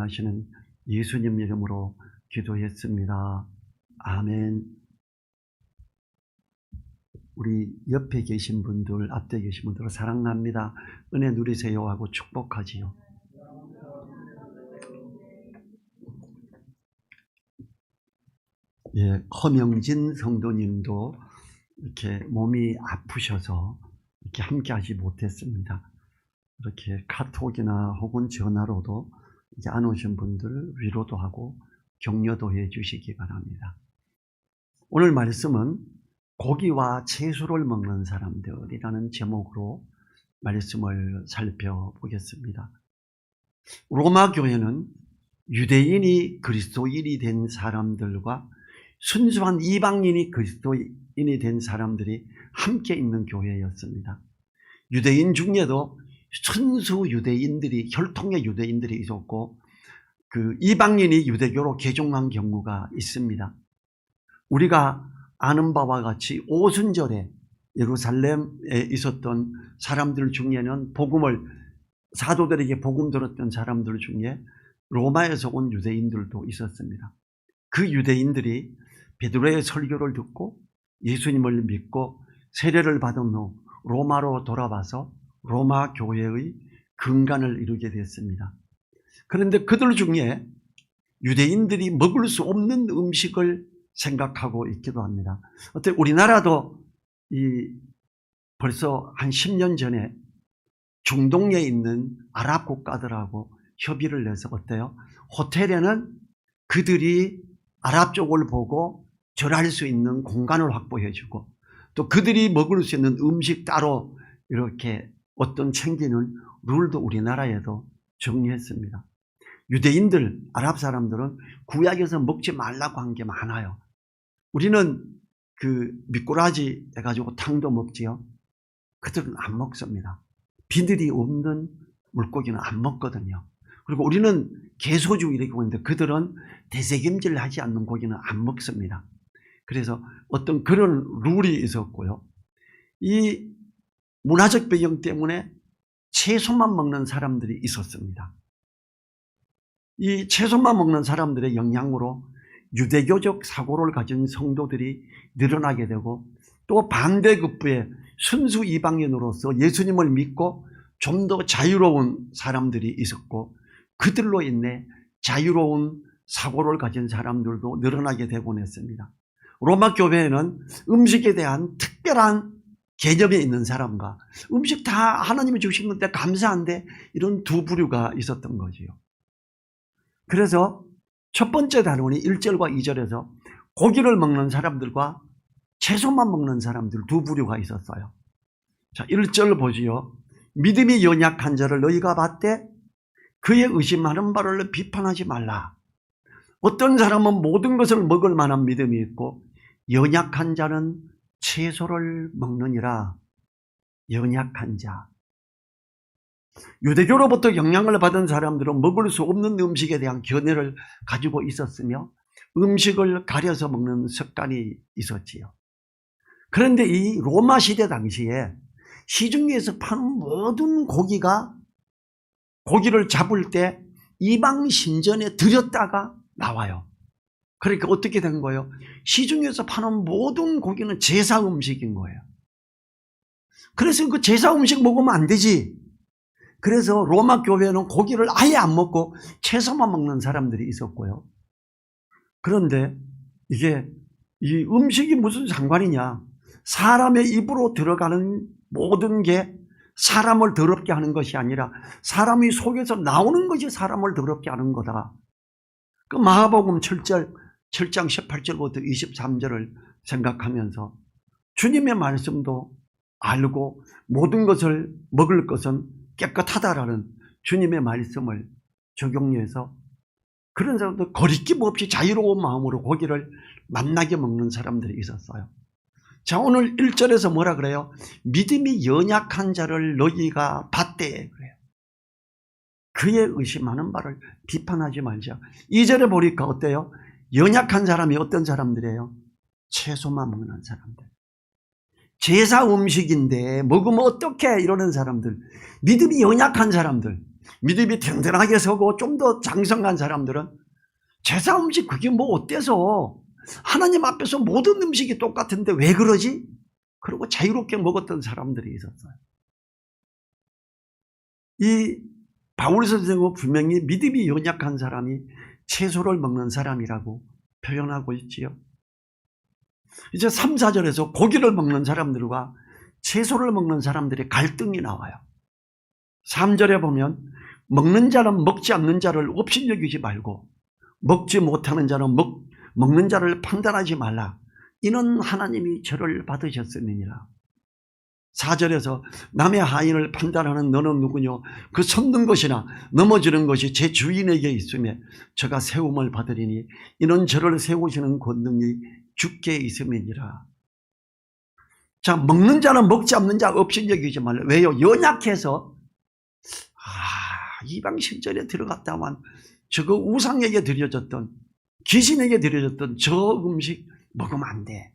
하시는 예수님 이름으로 기도했습니다. 아멘. 우리 옆에 계신 분들, 앞에 계신 분들 사랑합니다. 은혜 누리세요 하고 축복하지요. 예, 허명진 성도님도 이렇게 몸이 아프셔서 이렇게 함께 하지 못했습니다. 이렇게 카톡이나 혹은 전화로도 이제 안 오신 분들 위로도 하고 격려도 해 주시기 바랍니다. 오늘 말씀은 고기와 채소를 먹는 사람들이라는 제목으로 말씀을 살펴보겠습니다. 로마 교회는 유대인이 그리스도인이 된 사람들과 순수한 이방인이 그리스도인이 된 사람들이 함께 있는 교회였습니다. 유대인 중에도 순수 유대인들이, 혈통의 유대인들이 있었고 그 이방인이 유대교로 개종한 경우가 있습니다. 우리가 아는 바와 같이 오순절에 예루살렘에 있었던 사람들 중에는 사도들에게 복음 들었던 사람들 중에 로마에서 온 유대인들도 있었습니다. 그 유대인들이 베드로의 설교를 듣고 예수님을 믿고 세례를 받은 후 로마로 돌아와서 로마 교회의 근간을 이루게 됐습니다. 그런데 그들 중에 유대인들이 먹을 수 없는 음식을 생각하고 있기도 합니다. 우리나라도 벌써 한 10년 전에 중동에 있는 아랍 국가들하고 협의를 해서 어때요? 호텔에는 그들이 아랍 쪽을 보고 절할 수 있는 공간을 확보해 주고 또 그들이 먹을 수 있는 음식 따로 이렇게 어떤 챙기는 룰도 우리나라에도 정리했습니다. 유대인들, 아랍 사람들은 구약에서 먹지 말라고 한 게 많아요. 우리는 그 미꾸라지 해가지고 탕도 먹지요. 그들은 안 먹습니다. 비늘이 없는 물고기는 안 먹거든요. 그리고 우리는 개소주 이렇게 보는데 그들은 대세김질 하지 않는 고기는 안 먹습니다. 그래서 어떤 그런 룰이 있었고요. 이 문화적 배경 때문에 채소만 먹는 사람들이 있었습니다. 이 채소만 먹는 사람들의 영향으로 유대교적 사고를 가진 성도들이 늘어나게 되고 또 반대급부에 순수 이방인으로서 예수님을 믿고 좀 더 자유로운 사람들이 있었고 그들로 인해 자유로운 사고를 가진 사람들도 늘어나게 되곤 했습니다. 로마 교회에는 음식에 대한 특별한 개념이 있는 사람과 음식 다 하나님이 주신 건데 감사한데 이런 두 부류가 있었던 거지요. 그래서 첫 번째 단원이 1절과 2절에서 고기를 먹는 사람들과 채소만 먹는 사람들 두 부류가 있었어요. 자, 1절 보지요. 믿음이 연약한 자를 너희가 봤되 그의 의심하는 바를 비판하지 말라. 어떤 사람은 모든 것을 먹을 만한 믿음이 있고 연약한 자는 채소를 먹느니라. 연약한 자. 유대교로부터 영향을 받은 사람들은 먹을 수 없는 음식에 대한 견해를 가지고 있었으며 음식을 가려서 먹는 습관이 있었지요. 그런데 이 로마 시대 당시에 시중에서 파는 모든 고기를 잡을 때 이방 신전에 들였다가 나와요. 그러니까 어떻게 된 거예요? 시중에서 파는 모든 고기는 제사 음식인 거예요. 그래서 그 제사 음식 먹으면 안 되지. 그래서 로마 교회는 고기를 아예 안 먹고 채소만 먹는 사람들이 있었고요. 그런데 이게 이 음식이 무슨 상관이냐? 사람의 입으로 들어가는 모든 게 사람을 더럽게 하는 것이 아니라 사람이 속에서 나오는 것이 사람을 더럽게 하는 거다. 그 마가복음 7장 18절부터 23절을 생각하면서 주님의 말씀도 알고 모든 것을 먹을 것은 깨끗하다라는 주님의 말씀을 적용해서 그런 사람들 거리낌 없이 자유로운 마음으로 고기를 맛나게 먹는 사람들이 있었어요. 자, 오늘 1절에서 뭐라 그래요? 믿음이 연약한 자를 너희가 봤대 그래요. 그의 의심하는 바를 비판하지 말자. 2절에 보니까 어때요? 연약한 사람이 어떤 사람들이에요? 채소만 먹는 사람들. 제사 음식인데 먹으면 어떡해 이러는 사람들, 믿음이 연약한 사람들, 믿음이 든든하게 서고 좀 더 장성한 사람들은 제사 음식 그게 뭐 어때서 하나님 앞에서 모든 음식이 똑같은데 왜 그러지? 그리고 자유롭게 먹었던 사람들이 있었어요. 이 바울 선생은 분명히 믿음이 연약한 사람이 채소를 먹는 사람이라고 표현하고 있지요. 이제 3, 4절에서 고기를 먹는 사람들과 채소를 먹는 사람들의 갈등이 나와요. 3절에 보면 먹는 자는 먹지 않는 자를 업신여기지 말고 먹지 못하는 자는 먹는 자를 판단하지 말라. 이는 하나님이 저를 받으셨음이니라. 4절에서 남의 하인을 판단하는 너는 누구뇨? 그 섰는 것이나 넘어지는 것이 제 주인에게 있으며 저가 세움을 받으리니 이는 저를 세우시는 권능이 주께 있음이니라. 자, 먹는 자는 먹지 않는 자 업신여기지 말라. 왜요? 연약해서 이방 신전에 들어갔다만 저거 우상에게 드려졌던, 귀신에게 드려졌던 저 음식 먹으면 안 돼.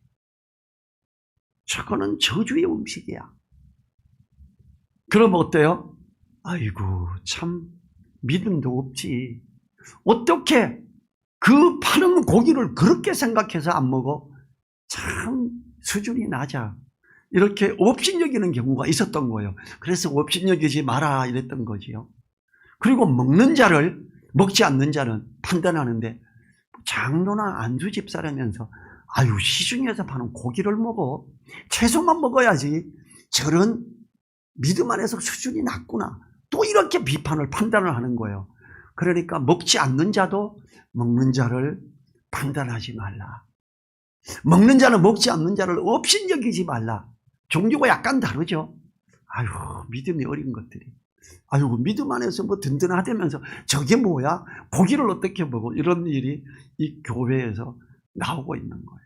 저거는 저주의 음식이야. 그럼 어때요? 아이고 참 믿음도 없지. 어떻게 그 파는 고기를 그렇게 생각해서 안 먹어? 참 수준이 낮아. 이렇게 업신여기는 경우가 있었던 거예요. 그래서 업신여기지 마라 이랬던 거지요. 그리고 먹는 자를 먹지 않는 자는 판단하는데 장로나 안주 집사라면서 아유 시중에서 파는 고기를 먹어. 채소만 먹어야지. 저런 믿음 안에서 수준이 낮구나. 또 이렇게 비판을 판단을 하는 거예요. 그러니까 먹지 않는 자도 먹는 자를 판단하지 말라. 먹는 자는 먹지 않는 자를 업신여기지 말라. 종교가 약간 다르죠. 아유 믿음이 어린 것들이. 아유 믿음 안에서 뭐 든든하다면서 저게 뭐야? 고기를 어떻게 먹어? 이런 일이 이 교회에서 나오고 있는 거예요.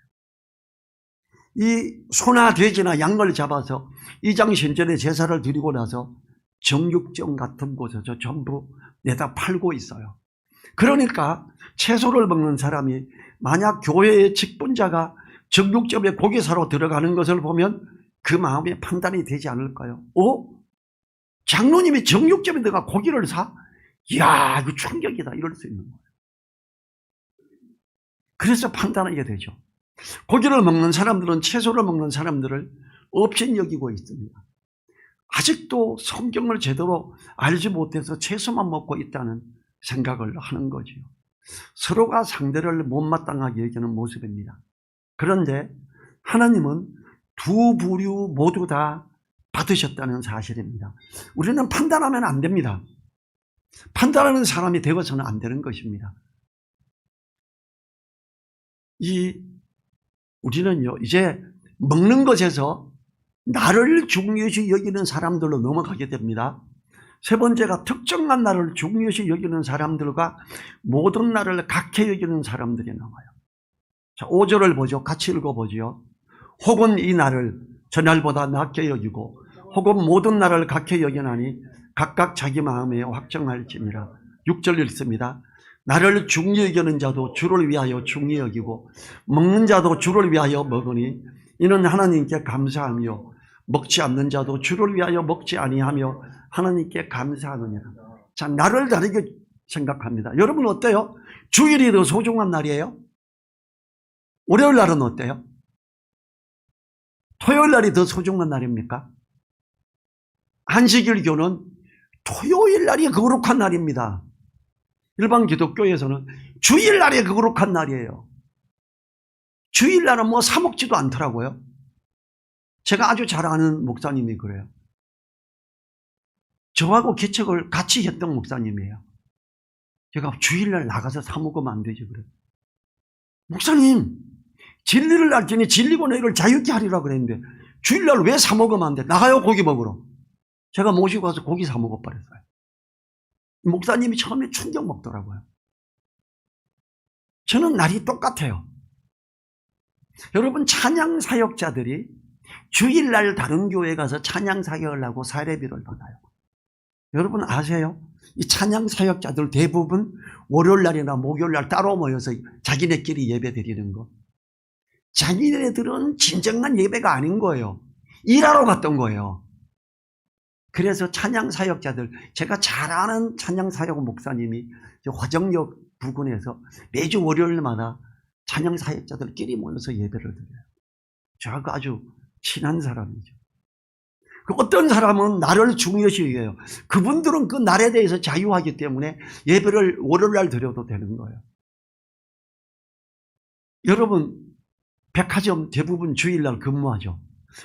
이 소나 돼지나 양을 잡아서 이장신전에 제사를 드리고 나서 정육점 같은 곳에서 전부 내다 팔고 있어요. 그러니까 채소를 먹는 사람이 만약 교회의 직분자가 정육점에 고기 사러 들어가는 것을 보면 그 마음에 판단이 되지 않을까요? 장로님이 정육점에 들어가 고기를 사? 이야 이거 충격이다 이럴 수 있는 거예요. 그래서 판단하게 되죠. 고기를 먹는 사람들은 채소를 먹는 사람들을 업신여기고 있습니다. 아직도 성경을 제대로 알지 못해서 채소만 먹고 있다는 생각을 하는 거지요. 서로가 상대를 못마땅하게 여기는 모습입니다. 그런데 하나님은 두 부류 모두 다 받으셨다는 사실입니다. 우리는 판단하면 안 됩니다. 판단하는 사람이 되어서는 안 되는 것입니다. 우리는요, 이제 먹는 것에서 나를 중요시 여기는 사람들로 넘어가게 됩니다. 세 번째가 특정한 나를 중요시 여기는 사람들과 모든 나를 각해 여기는 사람들이 나와요. 자, 5절을 보죠. 같이 읽어보죠. 혹은 이 나를 저날보다 낮게 여기고 혹은 모든 나를 각해 여기나니 각각 자기 마음에 확정할지니라. 6절 읽습니다. 나를 중히 여기는 자도 주를 위하여 중히 여기고 먹는 자도 주를 위하여 먹으니 이는 하나님께 감사하며 먹지 않는 자도 주를 위하여 먹지 아니하며 하나님께 감사하느니라. 자, 나를 다르게 생각합니다. 여러분 어때요? 주일이 더 소중한 날이에요? 월요일 날은 어때요? 토요일 날이 더 소중한 날입니까? 안식일교는 토요일 날이 거룩한 날입니다. 일반 기독교에서는 주일 날이 거룩한 날이에요. 주일 날은 뭐 사먹지도 않더라고요. 제가 아주 잘 아는 목사님이 그래요. 저하고 개척을 같이 했던 목사님이에요. 제가 주일날 나가서 사먹으면 안 되지 그래요. 목사님 진리를 알지니 진리고 너희를 자유케 하리라 그랬는데 주일날 왜 사먹으면 안 돼? 나가요 고기 먹으러. 제가 모시고 가서 고기 사먹어버렸어요. 목사님이 처음에 충격 먹더라고요. 저는 날이 똑같아요. 여러분 찬양 사역자들이 주일날 다른 교회 가서 찬양 사역을 하고 사례비를 받아요. 여러분 아세요? 이 찬양 사역자들 대부분 월요일날이나 목요일날 따로 모여서 자기네끼리 예배 드리는 거. 자기네들은 진정한 예배가 아닌 거예요. 일하러 갔던 거예요. 그래서 찬양 사역자들, 제가 잘 아는 찬양 사역 목사님이 화정역 부근에서 매주 월요일마다 찬양 사역자들끼리 모여서 예배를 드려요. 저하고 아주 친한 사람이죠. 어떤 사람은 나를 중요시 여겨요. 그분들은 그 날에 대해서 자유하기 때문에 예배를 월요일날 드려도 되는 거예요. 여러분, 백화점 대부분 주일날 근무하죠.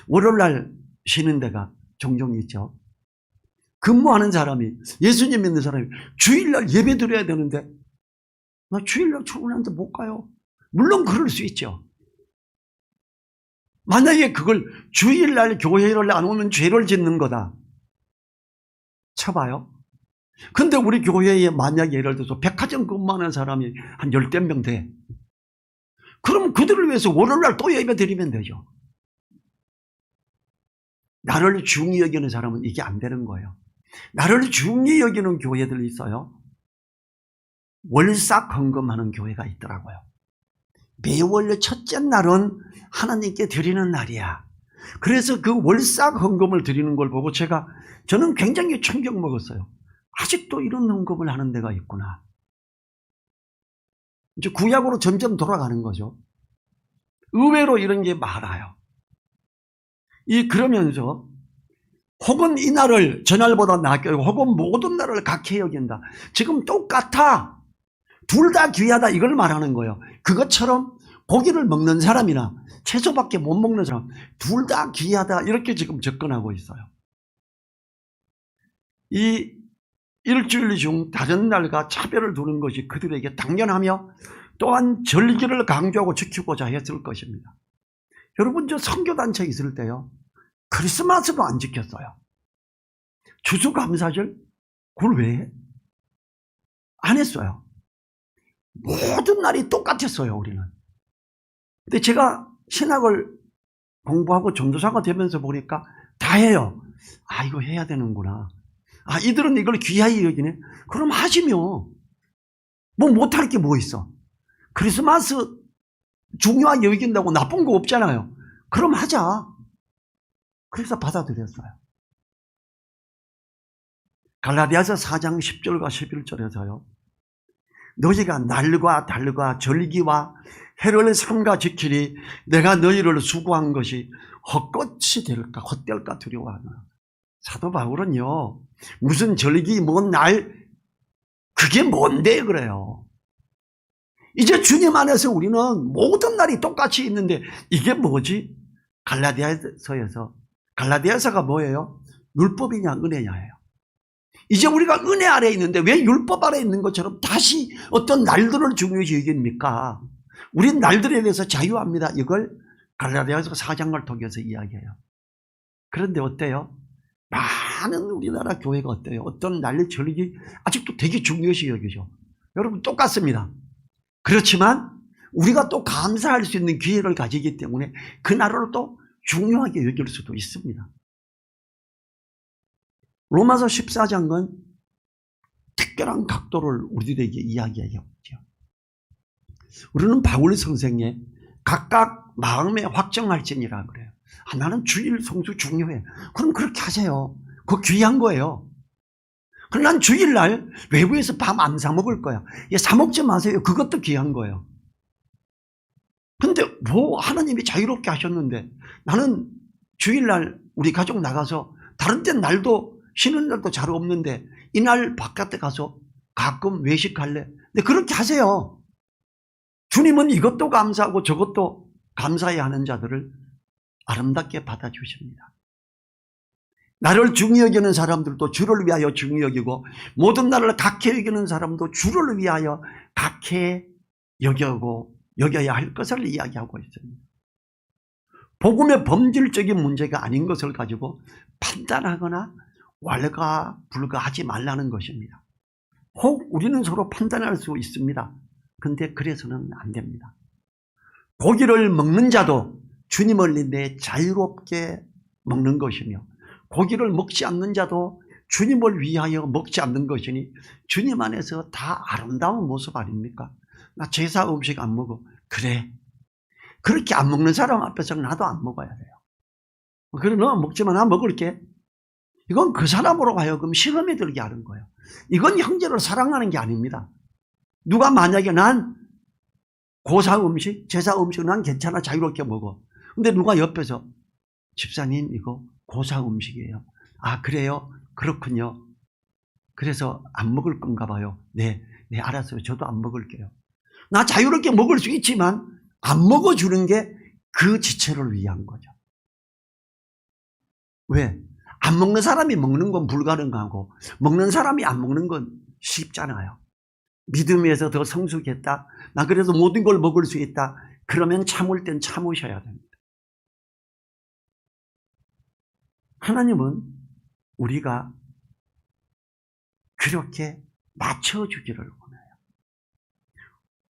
월요일날 쉬는 데가 종종 있죠. 근무하는 사람이, 예수님 믿는 사람이 주일날 예배 드려야 되는데 나 주일날 출근하는데 못 가요. 물론 그럴 수 있죠. 만약에 그걸 주일날 교회를 안 오면 죄를 짓는 거다 쳐봐요. 근데 우리 교회에 만약에 예를 들어서 백화점 근무하는 사람이 한 10명 돼. 그럼 그들을 위해서 월요일날 또 예배 드리면 되죠. 나를 중히 여기는 사람은 이게 안 되는 거예요. 나를 중히 여기는 교회들이 있어요. 월삭 헌금하는 교회가 있더라고요. 매월 첫째 날은 하나님께 드리는 날이야. 그래서 그 월삭 헌금을 드리는 걸 보고 저는 굉장히 충격 먹었어요. 아직도 이런 헌금을 하는 데가 있구나. 이제 구약으로 점점 돌아가는 거죠. 의외로 이런 게 많아요. 그러면서 혹은 이 날을 저날보다 낫게 여기고 혹은 모든 날을 각해 여긴다. 지금 똑같아. 둘 다 귀하다 이걸 말하는 거예요. 그것처럼 고기를 먹는 사람이나 채소밖에 못 먹는 사람 둘 다 귀하다 이렇게 지금 접근하고 있어요. 이 일주일 중 다른 날과 차별을 두는 것이 그들에게 당연하며 또한 절기를 강조하고 지키고자 했을 것입니다. 여러분, 저 선교단체 있을 때요, 크리스마스도 안 지켰어요. 추수감사절 그걸 왜 해? 안 했어요. 모든 날이 똑같았어요. 우리는. 근데 제가 신학을 공부하고 전도사가 되면서 보니까 다 해요. 이거 해야 되는구나. 이들은 이걸 귀하게 여기네. 그럼 하시며 뭐 못할 게 뭐 있어. 크리스마스 중요하게 여긴다고 나쁜 거 없잖아요. 그럼 하자. 그래서 받아들였어요. 갈라디아서 4장 10절과 11절에서요. 너희가 날과 달과 절기와 해를 삼가 지키니 내가 너희를 수고한 것이 헛것이 될까 헛될까 두려워하노라. 사도 바울은요, 무슨 절기 뭔 날 그게 뭔데 그래요. 이제 주님 안에서 우리는 모든 날이 똑같이 있는데 이게 뭐지? 갈라디아서가 뭐예요? 율법이냐 은혜냐예요. 이제 우리가 은혜 아래에 있는데 왜 율법 아래에 있는 것처럼 다시 어떤 날들을 중요시 여깁니까? 우린 날들에 대해서 자유합니다. 이걸 갈라디아서 4장을 통해서 이야기해요. 그런데 어때요? 많은 우리나라 교회가 어때요? 어떤 날 절기 아직도 되게 중요시 여기죠. 여러분 똑같습니다. 그렇지만 우리가 또 감사할 수 있는 기회를 가지기 때문에 그 날을 또 중요하게 여길 수도 있습니다. 로마서 14장은 특별한 각도를 우리들에게 이야기하죠. 우리는 바울 선생의 각각 마음에 확정할지니라 그래요. 나는 주일 성수 중요해. 그럼 그렇게 하세요. 그거 귀한 거예요. 그럼 난 주일날 외부에서 밥 안 사 먹을 거야. 사 먹지 마세요. 그것도 귀한 거예요. 근데 하나님이 자유롭게 하셨는데 나는 주일날 우리 가족 나가서 다른 때 날도 쉬는 날도 잘 없는데 이날 바깥에 가서 가끔 외식할래. 근데 그렇게 하세요. 주님은 이것도 감사하고 저것도 감사해야 하는 자들을 아름답게 받아주십니다. 나를 중히 여기는 사람들도 주를 위하여 중히 여기고 모든 날을 각해 여기는 사람도 주를 위하여 각해 여겨야 할 것을 이야기하고 있습니다. 복음의 본질적인 문제가 아닌 것을 가지고 판단하거나 왈가불가하지 말라는 것입니다. 혹 우리는 서로 판단할 수 있습니다. 그런데 그래서는 안 됩니다. 고기를 먹는 자도 주님을 인해 자유롭게 먹는 것이며 고기를 먹지 않는 자도 주님을 위하여 먹지 않는 것이니 주님 안에서 다 아름다운 모습 아닙니까? 나 제사 음식 안 먹어. 그래. 그렇게 안 먹는 사람 앞에서 나도 안 먹어야 돼요. 그래, 너 먹지마. 나 먹을게. 이건 그 사람으로 하여금 시험에 들게 하는 거예요. 이건 형제를 사랑하는 게 아닙니다. 누가 만약에 난 고사 음식, 제사 음식 난 괜찮아 자유롭게 먹어. 근데 누가 옆에서 집사님 이거 고사 음식이에요. 아 그래요? 그렇군요. 그래서 안 먹을 건가 봐요. 네 알았어요. 저도 안 먹을게요. 나 자유롭게 먹을 수 있지만 안 먹어주는 게 그 지체를 위한 거죠. 왜? 안 먹는 사람이 먹는 건 불가능하고 먹는 사람이 안 먹는 건 쉽잖아요. 믿음에서 더 성숙했다. 나 그래서 모든 걸 먹을 수 있다. 그러면 참을 땐 참으셔야 됩니다. 하나님은 우리가 그렇게 맞춰주기를 원해요.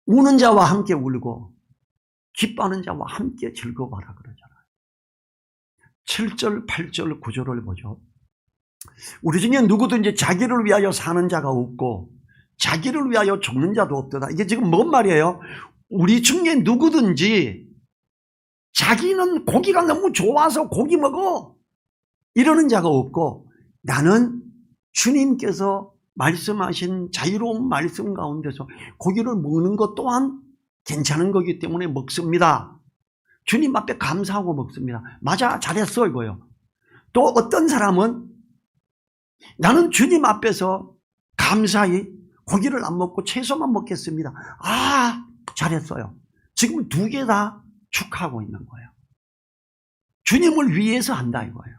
우는 자와 함께 울고 기뻐하는 자와 함께 즐거워하라 그러잖아요. 7절, 8절, 9절을 보죠. 우리 중에 누구든지 자기를 위하여 사는 자가 없고 자기를 위하여 죽는 자도 없도다. 이게 지금 뭔 말이에요? 우리 중에 누구든지 자기는 고기가 너무 좋아서 고기 먹어 이러는 자가 없고 나는 주님께서 말씀하신 자유로운 말씀 가운데서 고기를 먹는 것 또한 괜찮은 거기 때문에 먹습니다. 주님 앞에 감사하고 먹습니다. 맞아 잘했어 이거요. 또 어떤 사람은 나는 주님 앞에서 감사히 고기를 안 먹고 채소만 먹겠습니다. 아 잘했어요. 지금 두 개 다 축하하고 있는 거예요. 주님을 위해서 한다 이거예요.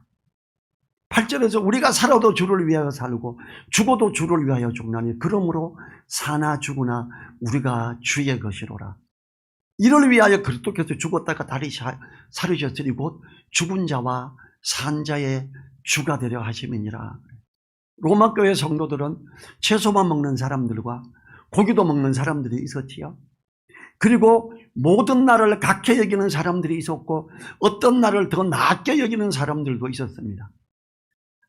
8절에서 우리가 살아도 주를 위하여 살고 죽어도 주를 위하여 죽나니 그러므로 사나 죽으나 우리가 주의 것이로라. 이를 위하여 그리스도께서 죽었다가 다시 살으셨으니 곧 죽은 자와 산 자의 주가 되려 하심이니라. 로마 교회 성도들은 채소만 먹는 사람들과 고기도 먹는 사람들이 있었지요. 그리고 모든 날을 각해 여기는 사람들이 있었고 어떤 날을 더 낮게 여기는 사람들도 있었습니다.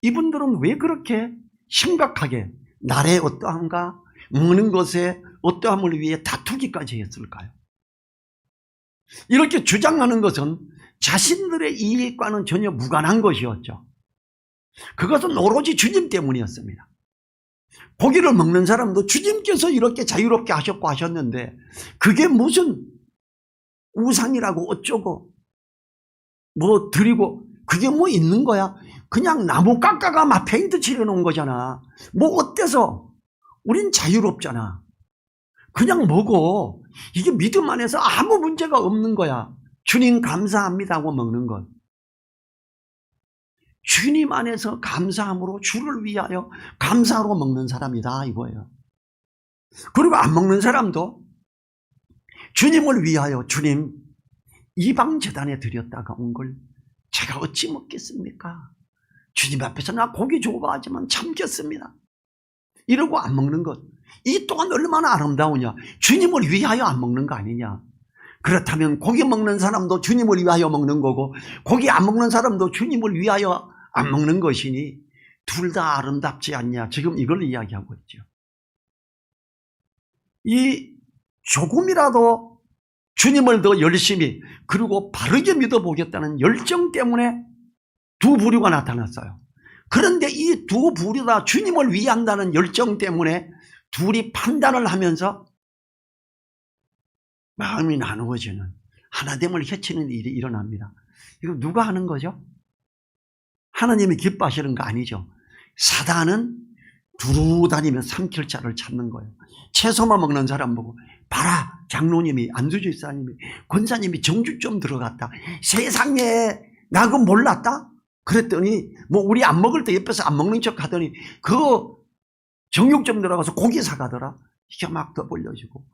이분들은 왜 그렇게 심각하게 날의 어떠함과 먹는 것의 어떠함을 위해 다투기까지 했을까요? 이렇게 주장하는 것은 자신들의 이익과는 전혀 무관한 것이었죠. 그것은 오로지 주님 때문이었습니다. 고기를 먹는 사람도 주님께서 이렇게 자유롭게 하셨고 하셨는데 그게 무슨 우상이라고 어쩌고 뭐 드리고 그게 뭐 있는 거야? 그냥 나무 깎아가 막 페인트 칠해놓은 거잖아. 뭐 어때서? 우린 자유롭잖아. 그냥 먹어. 이게 믿음 안에서 아무 문제가 없는 거야. 주님 감사합니다 하고 먹는 것. 주님 안에서 감사함으로 주를 위하여 감사로 먹는 사람이다 이거예요. 그리고 안 먹는 사람도 주님을 위하여 주님 이방 제단에 드렸다가 온 걸 제가 어찌 먹겠습니까? 주님 앞에서 나 고기 좋아하지만 참겠습니다. 이러고 안 먹는 것. 이 또한 얼마나 아름다우냐. 주님을 위하여 안 먹는 거 아니냐. 그렇다면 고기 먹는 사람도 주님을 위하여 먹는 거고 고기 안 먹는 사람도 주님을 위하여 안 먹는 것이니 둘 다 아름답지 않냐. 지금 이걸 이야기하고 있죠. 이 조금이라도 주님을 더 열심히 그리고 바르게 믿어보겠다는 열정 때문에 두 부류가 나타났어요. 그런데 이 두 부류 다 주님을 위한다는 열정 때문에 둘이 판단을 하면서 마음이 나누어지는 하나됨을 해치는 일이 일어납니다. 이거 누가 하는 거죠? 하나님이 기뻐하시는 거 아니죠. 사단은 두루 다니며 삼킬 자를 찾는 거예요. 채소만 먹는 사람 보고 봐라 장로님이 안수주 집사님이 권사님이 정주 좀 들어갔다. 세상에 나 그거 몰랐다? 그랬더니 뭐 우리 안 먹을 때 옆에서 안 먹는 척 하더니 그거 정육 좀 들어가서 고기 사가더라. 이게 막 더 벌려지고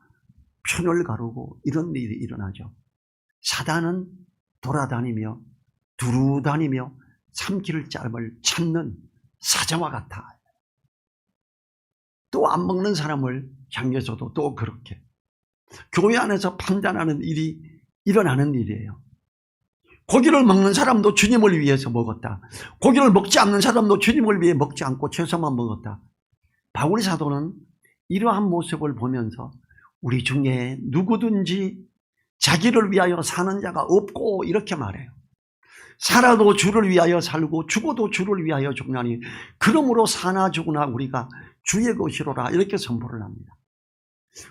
편을 가르고 이런 일이 일어나죠. 사단은 돌아다니며 두루 다니며 삼킬 자를 찾는 사자와 같아. 또 안 먹는 사람을 향해서도 또 그렇게 교회 안에서 판단하는 일이 일어나는 일이에요. 고기를 먹는 사람도 주님을 위해서 먹었다. 고기를 먹지 않는 사람도 주님을 위해 먹지 않고 채소만 먹었다. 바울 사도는 이러한 모습을 보면서 우리 중에 누구든지 자기를 위하여 사는 자가 없고 이렇게 말해요. 살아도 주를 위하여 살고 죽어도 주를 위하여 죽나니 그러므로 사나 죽으나 우리가 주의 것이로라 이렇게 선포를 합니다.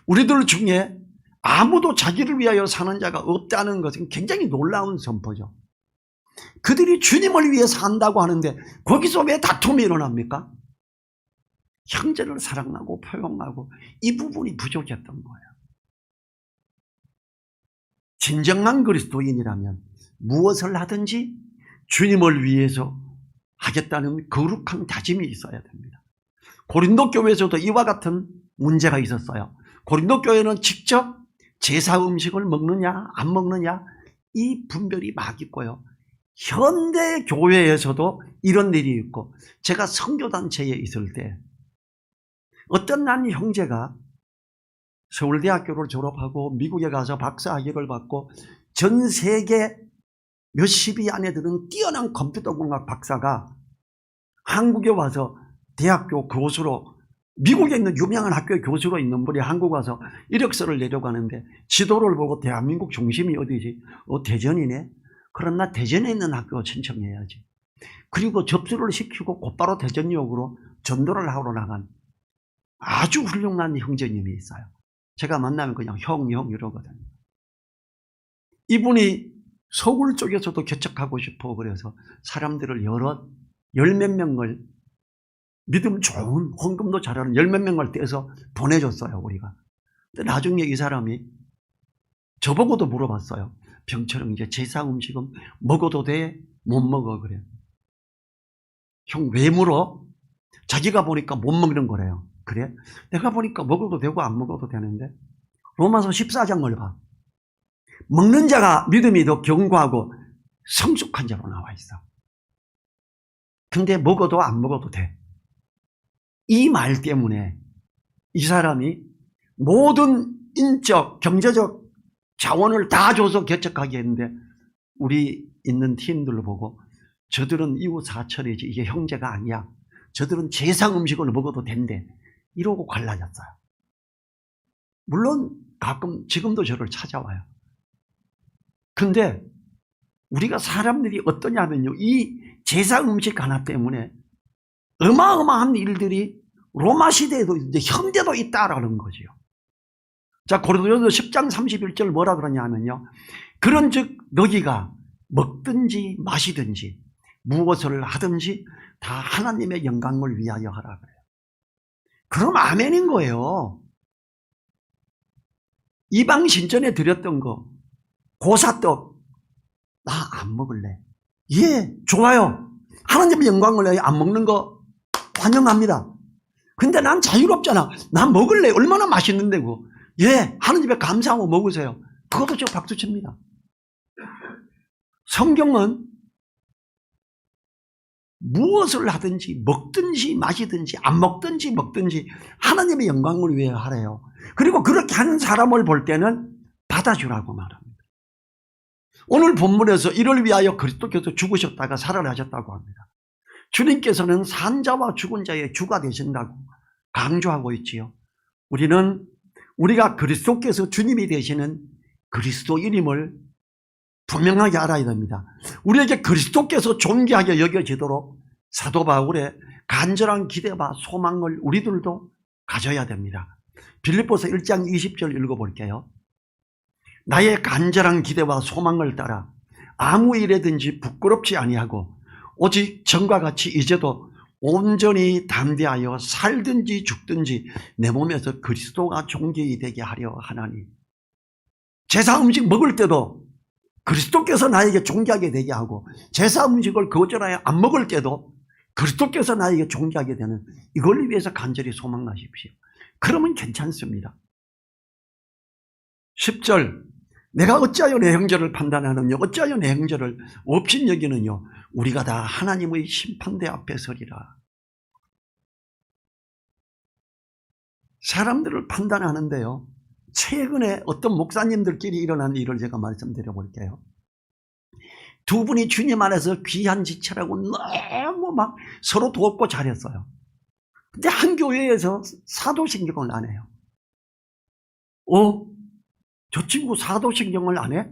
우리들 중에 아무도 자기를 위하여 사는 자가 없다는 것은 굉장히 놀라운 선포죠. 그들이 주님을 위해 산다고 하는데 거기서 왜 다툼이 일어납니까? 형제를 사랑하고 포용하고 이 부분이 부족했던 거예요. 진정한 그리스도인이라면 무엇을 하든지 주님을 위해서 하겠다는 거룩한 다짐이 있어야 됩니다. 고린도 교회에서도 이와 같은 문제가 있었어요. 고린도 교회는 직접 제사 음식을 먹느냐 안 먹느냐 이 분별이 막 있고요. 현대 교회에서도 이런 일이 있고, 제가 선교단체에 있을 때 어떤 난 형제가 서울대학교를 졸업하고 미국에 가서 박사학위를 받고 전 세계 몇십위 안에 드는 뛰어난 컴퓨터공학 박사가 한국에 와서 대학교 교수로, 미국에 있는 유명한 학교의 교수로 있는 분이 한국 와서 이력서를 내려고 하는데 지도를 보고 대한민국 중심이 어디지? 대전이네? 그럼 나 대전에 있는 학교 신청해야지. 그리고 접수를 시키고 곧바로 대전역으로 전도를 하러 나간 아주 훌륭한 형제님이 있어요. 제가 만나면 그냥 형 이러거든요. 이분이 서울 쪽에서도 개척하고 싶어 그래서 사람들을 열 몇 명을, 믿음 좋은 헌금도 잘하는 열 몇 명을 떼서 보내줬어요, 우리가. 근데 나중에 이 사람이 저보고도 물어봤어요. 병처럼 이제 제사 음식은 먹어도 돼? 못 먹어? 그래. 형 왜 물어? 자기가 보니까 못 먹는 거래요. 그래? 내가 보니까 먹어도 되고 안 먹어도 되는데 로마서 14장을 봐. 먹는 자가 믿음이 더 견고하고 성숙한 자로 나와 있어. 근데 먹어도 안 먹어도 돼. 이 말 때문에 이 사람이 모든 인적, 경제적 자원을 다 줘서 개척하게 했는데 우리 있는 팀들을 보고 저들은 이웃 사촌이지 이게 형제가 아니야. 저들은 제사 음식을 먹어도 된대. 이러고 갈라졌어요. 물론 가끔 지금도 저를 찾아와요. 근데 우리가 사람들이 어떠냐면요. 이 제사 음식 하나 때문에 어마어마한 일들이 로마 시대에도 있는데 현대도 있다라는 거지요. 자, 고린도전서 10장 31절 뭐라 그러냐면요. 그런즉 너희가 먹든지 마시든지 무엇을 하든지 다 하나님의 영광을 위하여 하라 그래요. 그럼 아멘인 거예요. 이방 신전에 드렸던 거 고사떡 나 안 먹을래. 예, 좋아요. 하나님의 영광을 위하여 안 먹는 거 환영합니다. 근데 난 자유롭잖아. 난 먹을래. 얼마나 맛있는데 그거. 예, 하나님께 감사하고 먹으세요. 그것도 저 박수 칩니다. 성경은 무엇을 하든지 먹든지 마시든지 안 먹든지 먹든지 하나님의 영광을 위해 하래요. 그리고 그렇게 하는 사람을 볼 때는 받아주라고 말합니다. 오늘 본문에서 이를 위하여 그리스도께서 죽으셨다가 살아나셨다고 합니다. 주님께서는 산 자와 죽은 자의 주가 되신다고 강조하고 있지요. 우리가 그리스도께서 주님이 되시는 그리스도인임을 분명하게 알아야 됩니다. 우리에게 그리스도께서 존귀하게 여겨지도록 사도 바울의 간절한 기대와 소망을 우리들도 가져야 됩니다. 빌립보서 1장 20절 읽어볼게요. 나의 간절한 기대와 소망을 따라 아무 일에든지 부끄럽지 아니하고 오직 전과 같이 이제도 온전히 담대하여 살든지 죽든지 내 몸에서 그리스도가 존귀히 되게 하려 하나니. 제사 음식 먹을 때도 그리스도께서 나에게 존귀하게 되게 하고 제사 음식을 거절하여 안 먹을 때도 그리스도께서 나에게 존귀하게 되는 이걸 위해서 간절히 소망하십시오. 그러면 괜찮습니다. 10절 내가 어찌하여 내 형제를 판단하느냐 어찌하여 내 형제를 없인 여기느냐 우리가 다 하나님의 심판대 앞에 서리라. 사람들을 판단하는데요. 최근에 어떤 목사님들끼리 일어난 일을 제가 말씀드려 볼게요. 두 분이 주님 안에서 귀한 지체라고 너무 막 서로 돕고 잘했어요. 근데 한 교회에서 사도신경을 안 해요. 저 친구 사도신경을 안 해?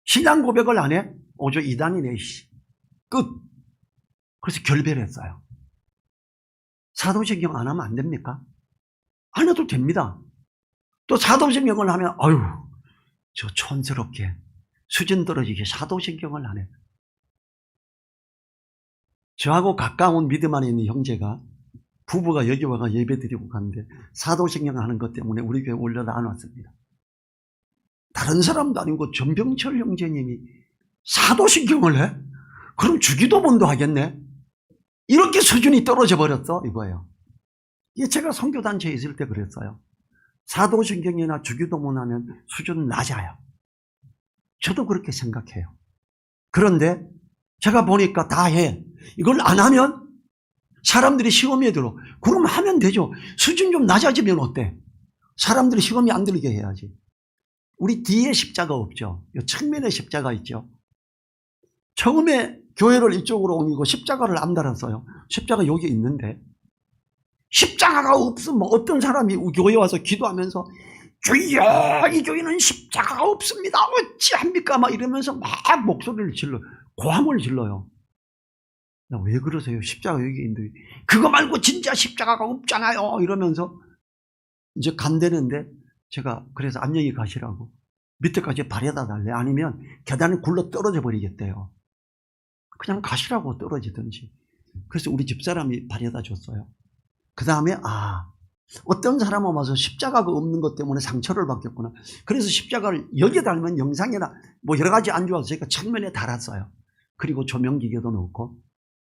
신앙 고백을 안 해? 저 이단이네. 끝. 그래서 결별했어요. 사도신경 안 하면 안 됩니까? 안 해도 됩니다. 또 사도신경을 하면 아유 저 촌스럽게 수준 떨어지게 사도신경을 안 해. 저하고 가까운 믿음 안에 있는 형제가 부부가 여기 와가 예배 드리고 갔는데 사도신경 하는 것 때문에 우리 교회 올려다 안 왔습니다. 다른 사람도 아니고 전병철 형제님이 사도신경을 해? 그럼 주기도문도 하겠네? 이렇게 수준이 떨어져 버렸어 이거예요. 이게 제가 선교단체에 있을 때 그랬어요. 사도신경이나 주기도문 하면 수준 낮아요. 저도 그렇게 생각해요. 그런데 제가 보니까 다 해. 이걸 안 하면 사람들이 시험에 들어. 그럼 하면 되죠. 수준 좀 낮아지면 어때? 사람들이 시험이 안 들게 해야지. 우리 뒤에 십자가 없죠. 측면에 십자가 있죠. 처음에 교회를 이쪽으로 옮기고 십자가를 안 달았어요. 십자가 여기 있는데 십자가가 없으면 어떤 사람이 교회 와서 기도하면서 주여 이 교회는 십자가가 없습니다. 어찌합니까? 막 이러면서 막 목소리를 질러요. 고함을 질러요. 왜 그러세요? 십자가 여기 있는데 그거 말고 진짜 십자가가 없잖아요. 이러면서 이제 간대는데 제가 그래서 안녕히 가시라고 밑에까지 바래다 달래. 아니면 계단에 굴러 떨어져 버리겠대요. 그냥 가시라고 떨어지든지. 그래서 우리 집사람이 바래다 줬어요. 그 다음에 어떤 사람은 와서 십자가가 없는 것 때문에 상처를 받겠구나. 그래서 십자가를 여기에 달면 영상이나 뭐 여러 가지 안 좋아서 제가 측면에 달았어요. 그리고 조명기계도 넣고.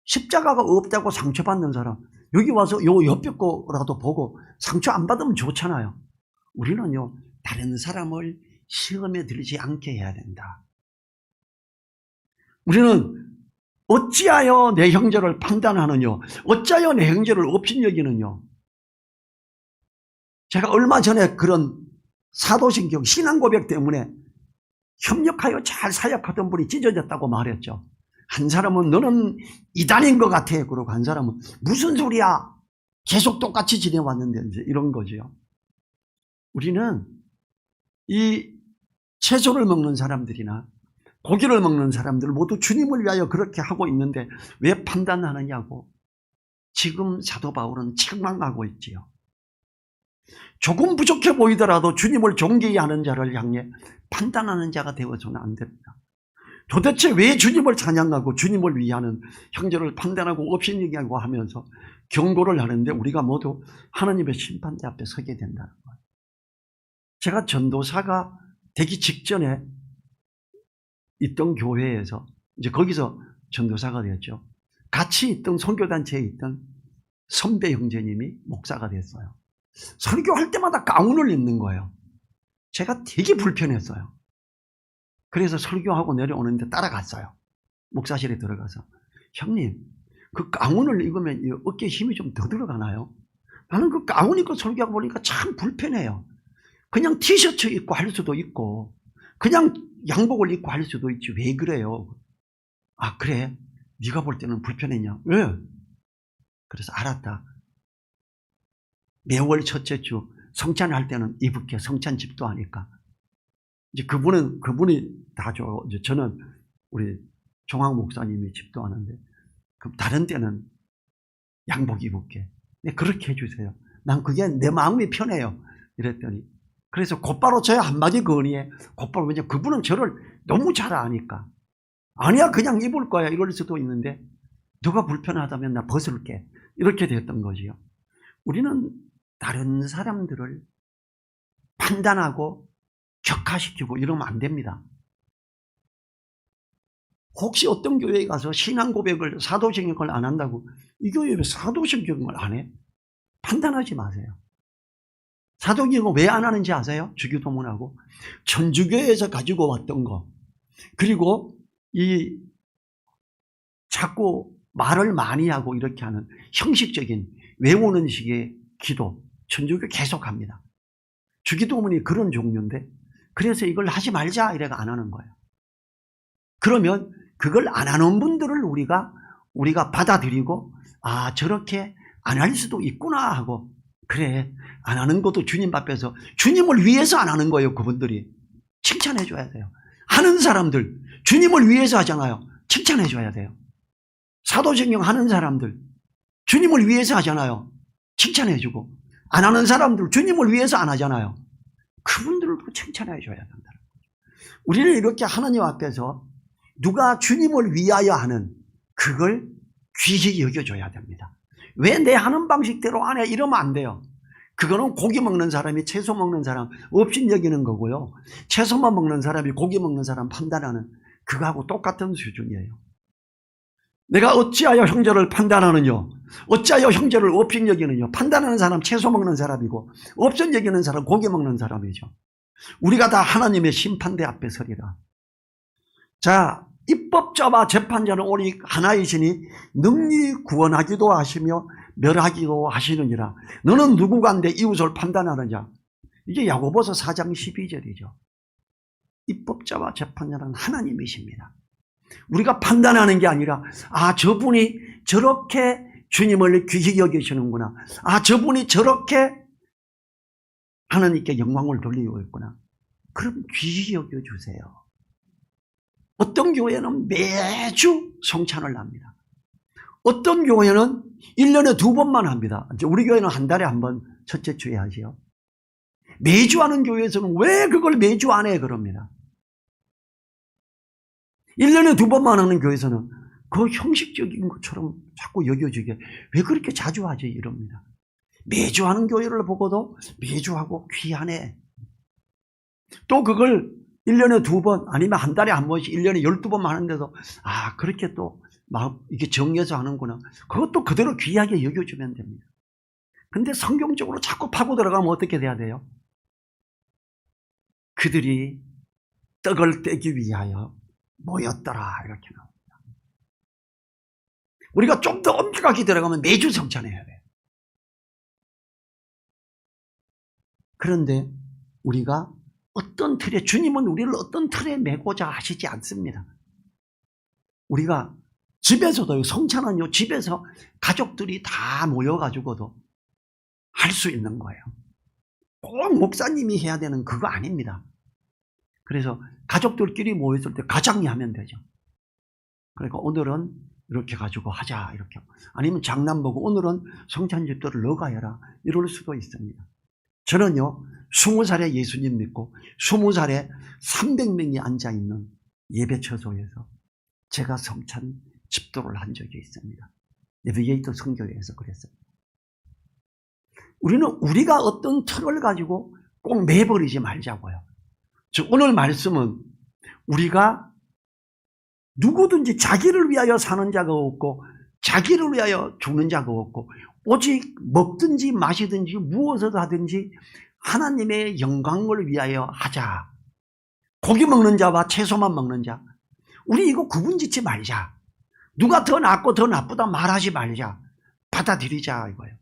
십자가가 없다고 상처받는 사람 여기 와서 요 옆에 거라도 보고 상처 안 받으면 좋잖아요. 우리는요 다른 사람을 시험에 들지 않게 해야 된다. 우리는 어찌하여 내 형제를 판단하느냐, 어찌하여 내 형제를 업신여기느냐. 제가 얼마 전에 그런 사도신경 신앙고백 때문에 협력하여 잘 사역하던 분이 찢어졌다고 말했죠. 한 사람은 너는 이단인 것 같아. 그러고 한 사람은 무슨 소리야. 계속 똑같이 지내왔는데 이제 이런 거죠. 우리는 이 채소를 먹는 사람들이나 고기를 먹는 사람들 모두 주님을 위하여 그렇게 하고 있는데 왜 판단하느냐고. 지금 사도 바울은 책망하고 있지요. 조금 부족해 보이더라도 주님을 존귀히 하는 자를 향해 판단하는 자가 되어서는 안 됩니다. 도대체 왜 주님을 찬양하고 주님을 위하는 형제를 판단하고 업신여기고 하면서 경고를 하는데 우리가 모두 하나님의 심판대 앞에 서게 된다는 거예요. 제가 전도사가 되기 직전에 있던 교회에서 이제 거기서 전도사가 되었죠. 같이 있던 선교단체에 있던 선배 형제님이 목사가 됐어요. 설교할 때마다 가운을 입는 거예요. 제가 되게 불편했어요. 그래서 설교하고 내려오는데 따라갔어요. 목사실에 들어가서 형님 그 가운을 입으면 어깨에 힘이 좀 더 들어가나요? 나는 그 가운 입고 설교하고 보니까 참 불편해요. 그냥 티셔츠 입고 할 수도 있고 그냥 양복을 입고 할 수도 있지 왜 그래요? 그래? 네가 볼 때는 불편했냐? 왜? 그래서 알았다. 매월 첫째 주 성찬할 때는 입을게. 성찬 집도하니까. 이제 그분이 다 줘. 이제 저는 우리 종학 목사님이 집도하는데 그럼 다른 때는 양복 입을게. 네, 그렇게 해주세요. 난 그게 내 마음이 편해요. 이랬더니 그래서 곧바로 저의 한마디 건의에 곧바로 왜냐 그분은 저를 너무 잘 아니까 아니야 그냥 입을 거야 이럴 수도 있는데 누가 불편하다면 나 벗을게 이렇게 됐던 거지요. 우리는 다른 사람들을 판단하고 격하시키고 이러면 안 됩니다. 혹시 어떤 교회에 가서 신앙 고백을 사도신경을 안 한다고 이 교회에 왜 사도신경을 안 해? 판단하지 마세요. 사도신경을 왜 안 하는지 아세요? 주기도문하고 천주교에서 가지고 왔던 거 그리고 이 자꾸 말을 많이 하고 이렇게 하는 형식적인 외우는 식의 기도 천주교 계속합니다. 주기도문이 그런 종류인데 그래서 이걸 하지 말자 이래가 안 하는 거예요. 그러면 그걸 안 하는 분들을 우리가 받아들이고 저렇게 안 할 수도 있구나 하고 그래 안 하는 것도 주님 앞에서 주님을 위해서 안 하는 거예요. 그분들이 칭찬해 줘야 돼요. 하는 사람들 주님을 위해서 하잖아요. 칭찬해 줘야 돼요. 사도신경 하는 사람들 주님을 위해서 하잖아요. 칭찬해주고. 안 하는 사람들 주님을 위해서 안 하잖아요. 그분들도 칭찬해 줘야 된다. 우리는 이렇게 하나님 앞에서 누가 주님을 위하여 하는 그걸 귀히 여겨줘야 됩니다. 왜 내 하는 방식대로 안 해? 이러면 안 돼요. 그거는 고기 먹는 사람이 채소 먹는 사람 없인 여기는 거고요. 채소만 먹는 사람이 고기 먹는 사람 판단하는 그거하고 똑같은 수준이에요. 내가 어찌하여 형제를 판단하느냐? 어찌하여 형제를 업신 여기느냐? 판단하는 사람 채소 먹는 사람이고 업신 여기는 사람 고기 먹는 사람이죠. 우리가 다 하나님의 심판대 앞에 서리라. 자, 입법자와 재판자는 오직 하나이시니 능히 구원하기도 하시며 멸하기도 하시느니라. 너는 누구가 내 이웃을 판단하느냐? 이게 야고보서 4장 12절이죠. 입법자와 재판자는 하나님이십니다. 우리가 판단하는 게 아니라 저분이 저렇게 주님을 귀히 여기시는구나. 저분이 저렇게 하나님께 영광을 돌리고 있구나. 그럼 귀히 여겨주세요. 어떤 교회는 매주 성찬을 합니다. 어떤 교회는 1년에 2번만 합니다. 우리 교회는 한 달에 한 번 첫째 주에 하지요. 매주 하는 교회에서는 왜 그걸 매주 안 해? 그럽니다. 1년에 2번만 하는 교회에서는 그 형식적인 것처럼 자꾸 여겨지게 왜 그렇게 자주 하지? 이럽니다. 매주 하는 교회를 보고도 매주 하고 귀하네. 또 그걸 1년에 2번 아니면 한 달에 한 번씩 1년에 12번만 하는데도 그렇게 또 막 이게 정해서 하는구나. 그것도 그대로 귀하게 여겨주면 됩니다. 근데 성경적으로 자꾸 파고 들어가면 어떻게 돼야 돼요? 그들이 떡을 떼기 위하여 모였더라 이렇게 나옵니다. 우리가 좀 더 엄격하게 들어가면 매주 성찬해야 돼요. 그런데 우리가 어떤 틀에 주님은 우리를 어떤 틀에 매고자 하시지 않습니다. 우리가 집에서도 성찬은요 집에서 가족들이 다 모여가지고도 할 수 있는 거예요. 꼭 목사님이 해야 되는 그거 아닙니다. 그래서 가족들끼리 모였을 때 가장이 하면 되죠. 그러니까 오늘은 이렇게 가지고 하자 이렇게. 아니면 장난 보고 오늘은 성찬 집도를 너가 해라 이럴 수도 있습니다. 저는요 20살에 예수님 믿고 20살에 300명이 앉아있는 예배처소에서 제가 성찬 집도를 한 적이 있습니다. 내비게이터 선교회에서 그랬어요. 우리는 우리가 어떤 틀을 가지고 꼭 매버리지 말자고요. 즉 오늘 말씀은 우리가 누구든지 자기를 위하여 사는 자가 없고 자기를 위하여 죽는 자가 없고 오직 먹든지 마시든지 무엇을 하든지 하나님의 영광을 위하여 하자. 고기 먹는 자와 채소만 먹는 자 우리 이거 구분짓지 말자. 누가 더 낫고 더 나쁘다 말하지 말자. 받아들이자 이거예요.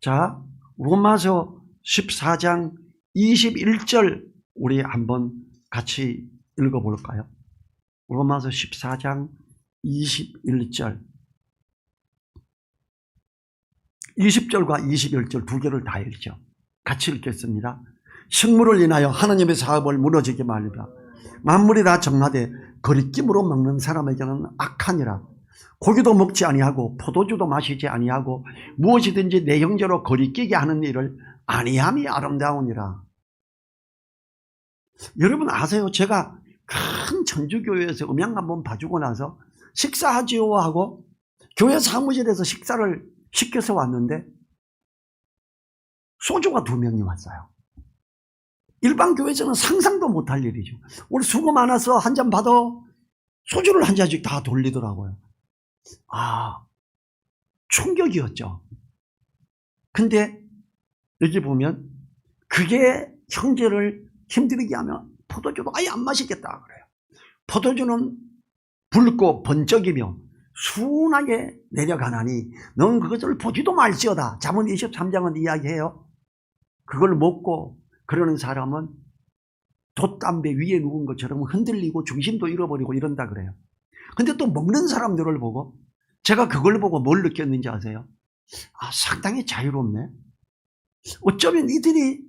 자, 로마서 14장 21절 우리 한번 같이 읽어볼까요? 로마서 14장 21절 20절과 21절 두 개를 다 읽죠. 같이 읽겠습니다. 식물을 인하여 하나님의 사업을 무너지게 말리라. 만물이 다 정하되 거리낌으로 먹는 사람에게는 악하니라. 고기도 먹지 아니하고 포도주도 마시지 아니하고 무엇이든지 내 형제로 거리끼게 하는 일을 아니함이 아름다우니라. 여러분 아세요? 제가 큰 천주교회에서 음향 한번 봐주고 나서 식사하지요 하고 교회 사무실에서 식사를 시켜서 왔는데 소주가 2명이 왔어요. 일반 교회에서는 상상도 못할 일이죠. 우리 수고 많아서 한 잔 받아. 소주를 한 잔씩 다 돌리더라고요. 충격이었죠. 근데 여기 보면 그게 형제를 힘들게 하면 포도주도 아예 안 마시겠다 그래요. 포도주는 붉고 번쩍이며 순하게 내려가나니 넌 그것을 보지도 말지어다. 잠언 23장은 이야기해요. 그걸 먹고 그러는 사람은 돛담배 위에 누운 것처럼 흔들리고 중심도 잃어버리고 이런다 그래요. 근데 또 먹는 사람들을 보고 제가 그걸 보고 뭘 느꼈는지 아세요? 상당히 자유롭네. 어쩌면 이들이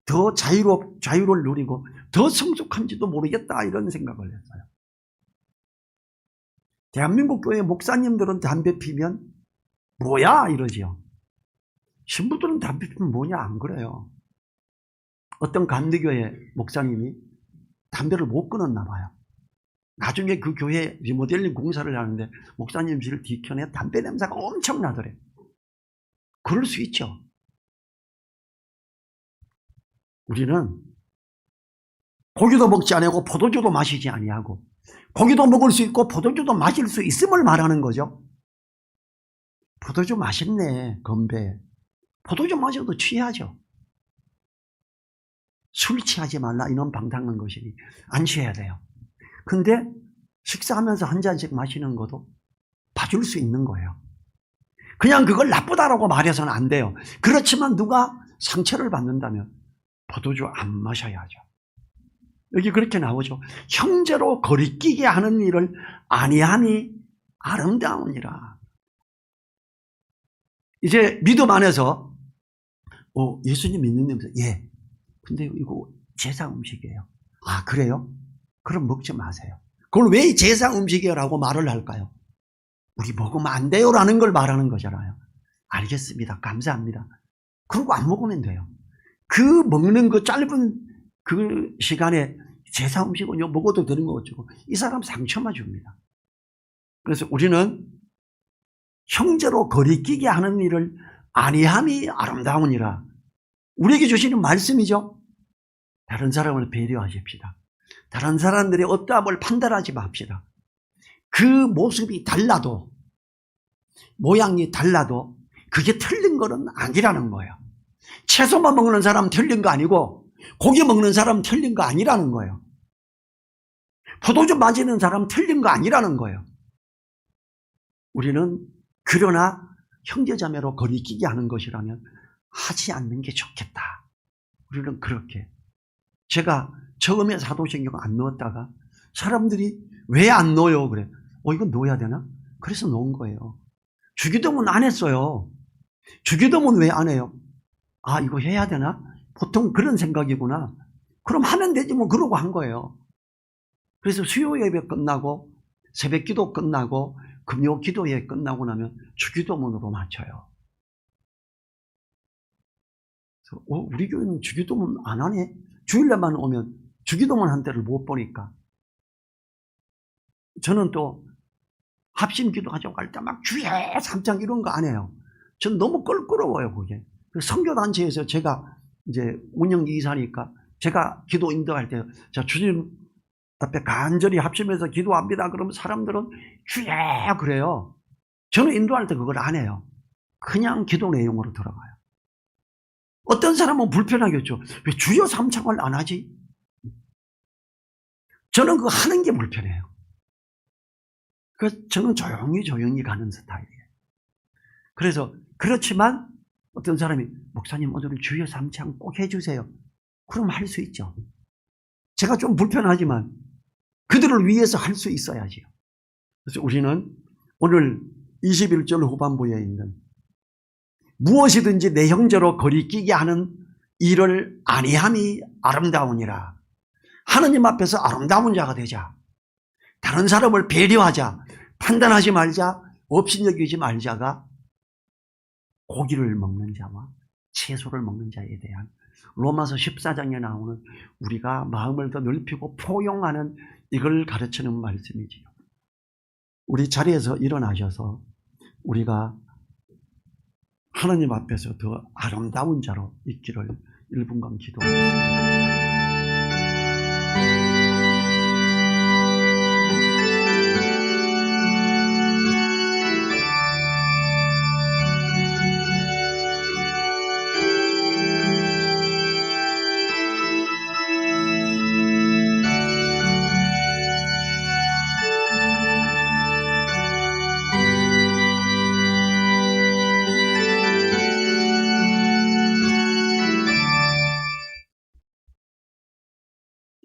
더 자유를 누리고 더 성숙한지도 모르겠다 이런 생각을 했어요. 대한민국 교회 목사님들은 담배 피면 뭐야 이러지요. 신부들은 담배 피면 뭐냐 안 그래요. 어떤 감리교회 목사님이 담배를 못 끊었나 봐요. 나중에 그 교회 리모델링 공사를 하는데 목사님실 뒤편에 담배 냄새가 엄청 나더래. 그럴 수 있죠. 우리는 고기도 먹지 아니하고 포도주도 마시지 아니하고 고기도 먹을 수 있고 포도주도 마실 수 있음을 말하는 거죠. 포도주 맛있네. 건배. 포도주 마셔도 취하죠. 술 취하지 말라 이놈 방탕한 것이니 안 취해야 돼요. 근데 식사하면서 한 잔씩 마시는 것도 봐줄 수 있는 거예요. 그냥 그걸 나쁘다라고 말해서는 안 돼요. 그렇지만 누가 상처를 받는다면 포도주 안 마셔야죠. 여기 그렇게 나오죠. 형제로 거리끼게 하는 일을 아니함이 아름다우니라. 이제 믿음 안에서 예수님 믿는다면서 예. 근데 이거 제사 음식이에요. 아 그래요? 그럼 먹지 마세요. 그걸 왜 제사 음식이라고 말을 할까요? 우리 먹으면 안 돼요라는 걸 말하는 거잖아요. 알겠습니다. 감사합니다. 그러고 안 먹으면 돼요. 그 먹는 그 짧은 그 시간에 제사 음식은 먹어도 되는 거 어쩌고 이 사람 상처만 줍니다. 그래서 우리는 형제로 거리끼게 하는 일을 아니함이 아름다우니라. 우리에게 주시는 말씀이죠. 다른 사람을 배려하십시다. 다른 사람들의 어떠함을 판단하지 맙시다. 그 모습이 달라도 모양이 달라도 그게 틀린 거는 아니라는 거예요. 채소만 먹는 사람 틀린 거 아니고 고기 먹는 사람 틀린 거 아니라는 거예요. 포도주 마시는 사람 틀린 거 아니라는 거예요. 우리는 그러나 형제자매로 거리끼게 하는 것이라면 하지 않는 게 좋겠다. 우리는 그렇게. 제가 처음에 사도신경 안 넣었다가 사람들이 왜 안 넣어요? 그래. 이거 넣어야 되나? 그래서 넣은 거예요. 주기도문 안 했어요. 주기도문 왜 안 해요? 아, 이거 해야 되나? 보통 그런 생각이구나. 그럼 하면 되지 뭐 그러고 한 거예요. 그래서 수요 예배 끝나고 새벽 기도 끝나고 금요 기도회 끝나고 나면 주기도문으로 맞춰요. 그래서 우리 교회는 주기도문 안 하네? 주일날만 오면 주기도문 한 때를 못 보니까 저는 또 합심 기도하자고 할 때 막 주에 3장 이런 거 안 해요. 전 너무 껄끄러워요, 그게. 선교단체에서 제가 이제 운영이사니까 제가 기도 인도할 때, 자, 주님 앞에 간절히 합심해서 기도합니다. 그러면 사람들은 주에 그래요. 저는 인도할 때 그걸 안 해요. 그냥 기도 내용으로 들어가요. 어떤 사람은 불편하겠죠. 왜 주여 3창을 안 하지? 저는 그거 하는 게 불편해요. 그래서 저는 조용히 가는 스타일이에요. 그래서 그렇지만 어떤 사람이 목사님 오늘은 주여 3창 꼭 해주세요. 그럼 할 수 있죠. 제가 좀 불편하지만 그들을 위해서 할 수 있어야지요. 그래서 우리는 오늘 21절 후반부에 있는 무엇이든지 내 형제로 거리끼게 하는 일을 아니함이 아름다우니라. 하느님 앞에서 아름다운 자가 되자. 다른 사람을 배려하자. 판단하지 말자. 업신여기지 말자가 고기를 먹는 자와 채소를 먹는 자에 대한 로마서 14장에 나오는 우리가 마음을 더 넓히고 포용하는 이걸 가르치는 말씀이지요. 우리 자리에서 일어나셔서 우리가 하나님 앞에서 더 아름다운 자로 있기를 1분간 기도하겠습니다.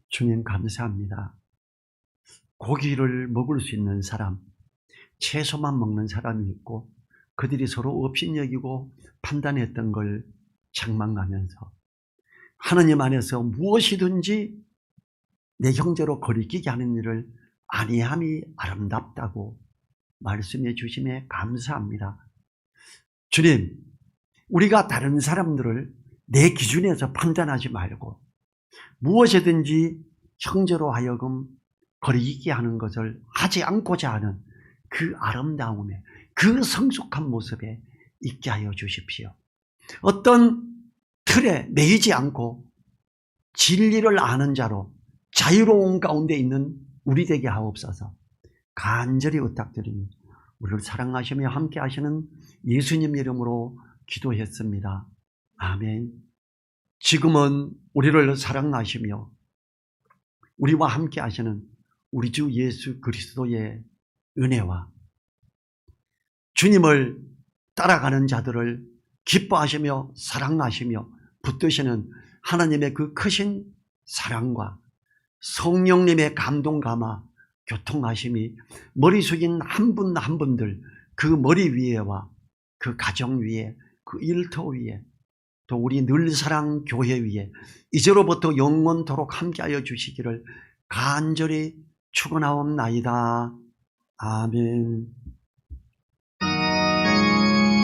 주님 감사합니다. 고기를 먹을 수 있는 사람, 채소만 먹는 사람이 있고 그들이 서로 업신여기고 판단했던 걸 장망하면서 하느님 안에서 무엇이든지 내 형제로 거리끼게 하는 일을 아니함이 아름답다고 말씀해 주심에 감사합니다. 주님, 우리가 다른 사람들을 내 기준에서 판단하지 말고 무엇이든지 형제로 하여금 거리게 하는 것을 하지 않고자 하는 그 아름다움에, 그 성숙한 모습에 있게 하여 주십시오. 어떤 틀에 매이지 않고 진리를 아는 자로 자유로운 가운데 있는 우리 되게 하옵소서. 간절히 부탁드리니 우리를 사랑하시며 함께 하시는 예수님 이름으로 기도했습니다. 아멘. 지금은 우리를 사랑하시며 우리와 함께 하시는 우리 주 예수 그리스도의 은혜와 주님을 따라가는 자들을 기뻐하시며 사랑하시며 붙드시는 하나님의 그 크신 사랑과 성령님의 감동 감화 교통하심이 머리 숙인 한 분 한 분들 그 머리 위에와 그 가정 위에 그 일터 위에 또 우리 늘사랑 교회 위에 이제로부터 영원토록 함께하여 주시기를 간절히 축원하옵나이다. 아멘.